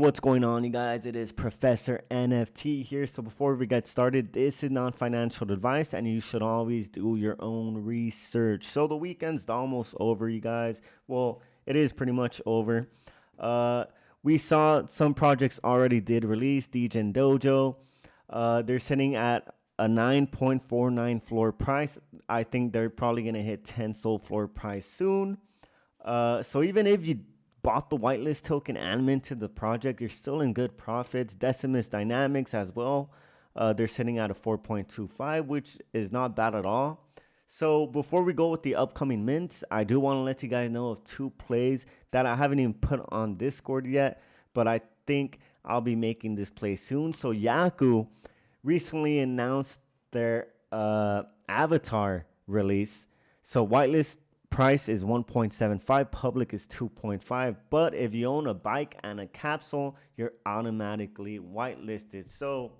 what's going on, you guys? It is Professor NFT here. So before we get started, this is non-financial advice and you should always do your own research. So the weekend's almost over, you guys. Well, it is pretty much over. We saw some projects already did release, DJ and Dojo. They're sitting at a 9.49 floor price. I think they're probably going to hit 10 SOL floor price soon. So even if you bought the whitelist token and minted the project, you're still in good profits. Decimus Dynamics as well. They're sitting at a 4.25, which is not bad at all. So before we go with the upcoming mints, I do want to let you guys know of two plays that I haven't even put on Discord yet, but I think I'll be making this play soon. So Yaku recently announced their avatar release. So whitelist price is 1.75, public is 2.5, but if you own a bike and a capsule, you're automatically whitelisted. So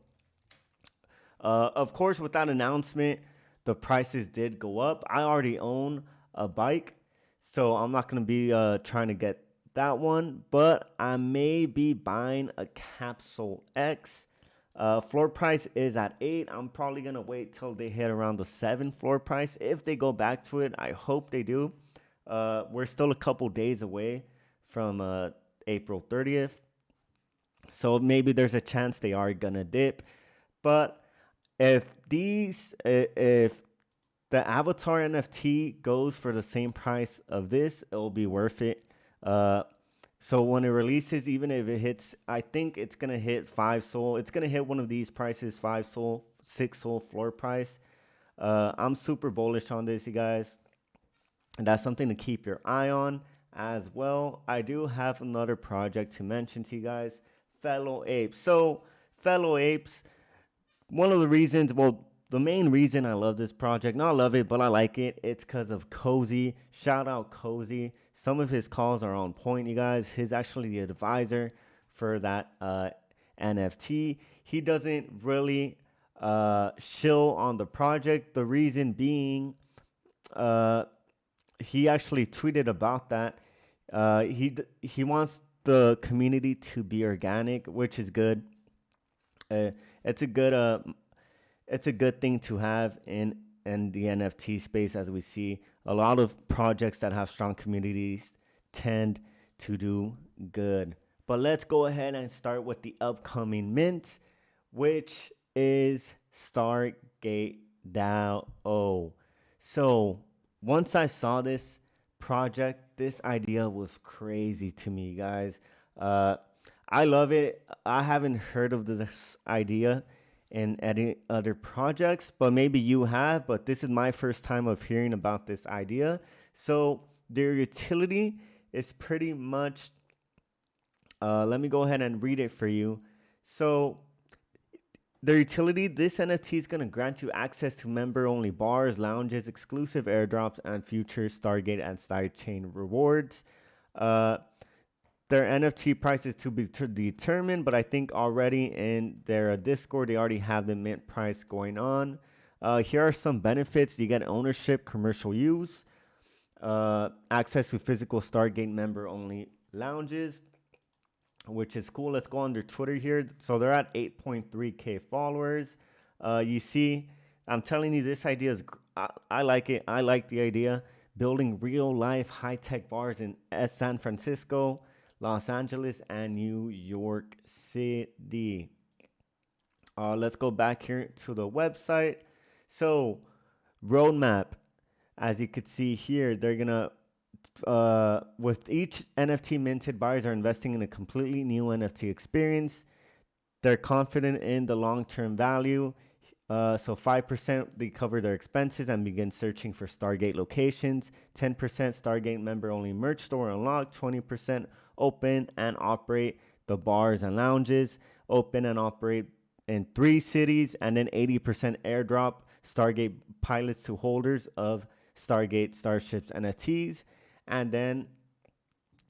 of course, with that announcement, the prices did go up. I already own a bike, so I'm not going to be trying to get that one, but I may be buying a capsule X. Floor price is at 8. I'm probably going to wait till they hit around the 7 floor price. If they go back to it, I hope they do. We're still a couple days away from April 30th. So maybe there's a chance they are going to dip. But if the avatar NFT goes for the same price of this, it'll be worth it. So when it releases, even if it hits, I think it's going to hit 5 SOL. It's going to hit one of these prices, 5 SOL, 6 SOL floor price. I'm super bullish on this, you guys. And that's something to keep your eye on as well. I do have another project to mention to you guys, Fellow Apes. So Fellow Apes, one of the reasons, well, the main reason I love this project, not love it, but I like it, it's because of Cozy. Shout out Cozy. Some of his calls are on point, you guys. He's actually the advisor for that NFT. He doesn't really shill on the project. The reason being, he actually tweeted about that. He wants the community to be organic, which is good. It's a good thing to have in the NFT space, as we see a lot of projects that have strong communities tend to do good. But let's go ahead and start with the upcoming mint, which is Stargate DAO. So once I saw this project, this idea was crazy to me, guys. I love it. I haven't heard of this idea in any other projects, but maybe you have, but this is my first time of hearing about this idea. So their utility is pretty much, let me go ahead and read it for you. So their utility, this NFT is going to grant you access to member-only bars, lounges, exclusive airdrops, and future Stargate and sidechain rewards. Their NFT price is to be determined, but I think already in their Discord, they already have the mint price going on. Here are some benefits. You get ownership, commercial use, access to physical Stargate member-only lounges, which is cool. Let's go on their Twitter here. So they're at 8.3K followers. You see, I'm telling you, this idea is, I like it. I like the idea. Building real-life high-tech bars in San Francisco, Los Angeles, and New York City. Let's go back here to the website. So roadmap, as you could see here, they're going to, with each NFT minted, buyers are investing in a completely new NFT experience. They're confident in the long-term value. So 5% they cover their expenses and begin searching for Stargate locations. 10% Stargate member-only merch store unlocked. 20% open and operate the bars and lounges. Open and operate in 3 cities. And then 80% airdrop Stargate pilots to holders of Stargate Starships NFTs. And then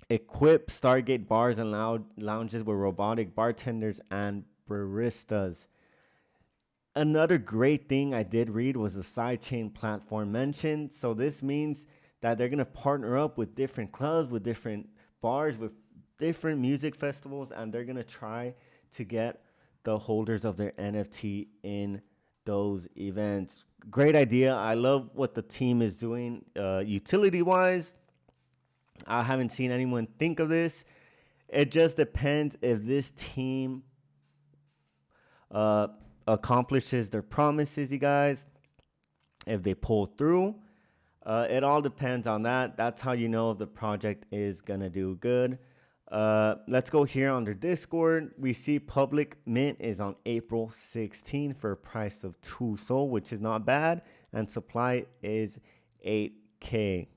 equip Stargate bars and lounges with robotic bartenders and baristas. Another great thing I did read was the sidechain platform mentioned. So this means that they're going to partner up with different clubs, with different bars, with different music festivals, and they're gonna try to get the holders of their NFT in those events. Great idea. I love what the team is doing utility wise. I haven't seen anyone think of this. It just depends if this team accomplishes their promises, you guys. If they pull through, it all depends on that. That's how you know if the project is gonna do good. Let's go here under Discord. We see public mint is on April 16 for a price of 2 SOL, which is not bad, and supply is 8K.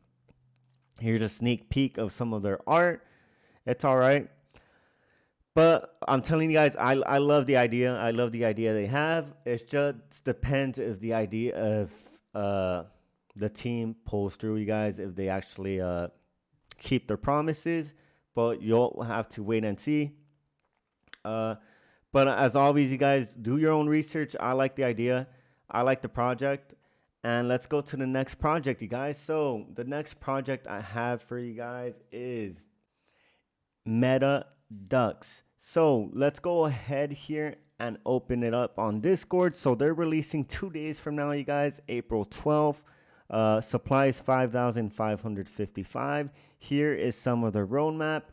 Here's a sneak peek of some of their art. It's all right. But I'm telling you guys, I love the idea. I love the idea they have. It just depends if the idea of the team pulls through, you guys, if they actually keep their promises. But you'll have to wait and see. But as always, you guys, do your own research. I like the idea. I like the project. And let's go to the next project, you guys. So the next project I have for you guys is Meta Ducks. So let's go ahead here and open it up on Discord. So they're releasing 2 days from now, you guys, April 12th. Supply is 5,555. Here is some of the roadmap.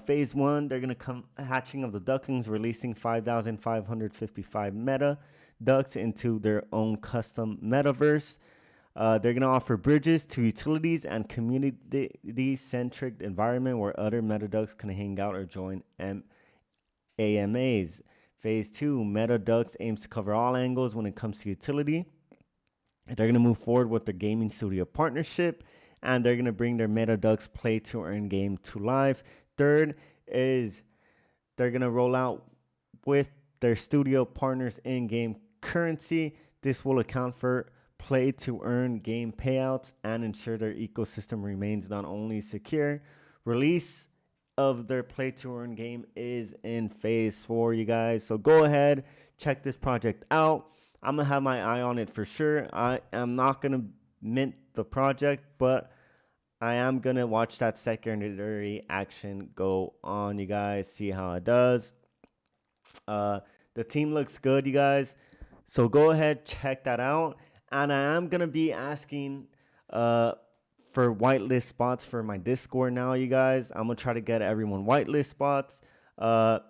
Phase 1, they're going to come hatching of the ducklings, releasing 5,555 meta ducks into their own custom metaverse. They're going to offer bridges to utilities and community-centric environment where other meta ducks can hang out or join AMAs. Phase 2, Meta Ducks aims to cover all angles when it comes to utility. They're going to move forward with the gaming studio partnership, and they're going to bring their Meta Ducks play to earn game to life. Third is they're going to roll out with their studio partners in-game currency. This will account for play to earn game payouts and ensure their ecosystem remains not only secure. Release of their play to earn game is in phase 4, you guys. So go ahead, check this project out. I'm gonna have my eye on it for sure. I am not gonna mint the project, but I am gonna watch that secondary action go on, you guys. See how it does. The team looks good, you guys. So go ahead, check that out. And I am gonna be asking for whitelist spots for my Discord now, you guys. I'm gonna try to get everyone whitelist spots. So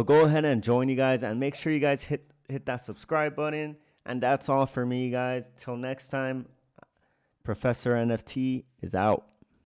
go ahead and join, you guys, and make sure you guys hit that subscribe button. And that's all for me, you guys. Till next time, Professor NFT is out.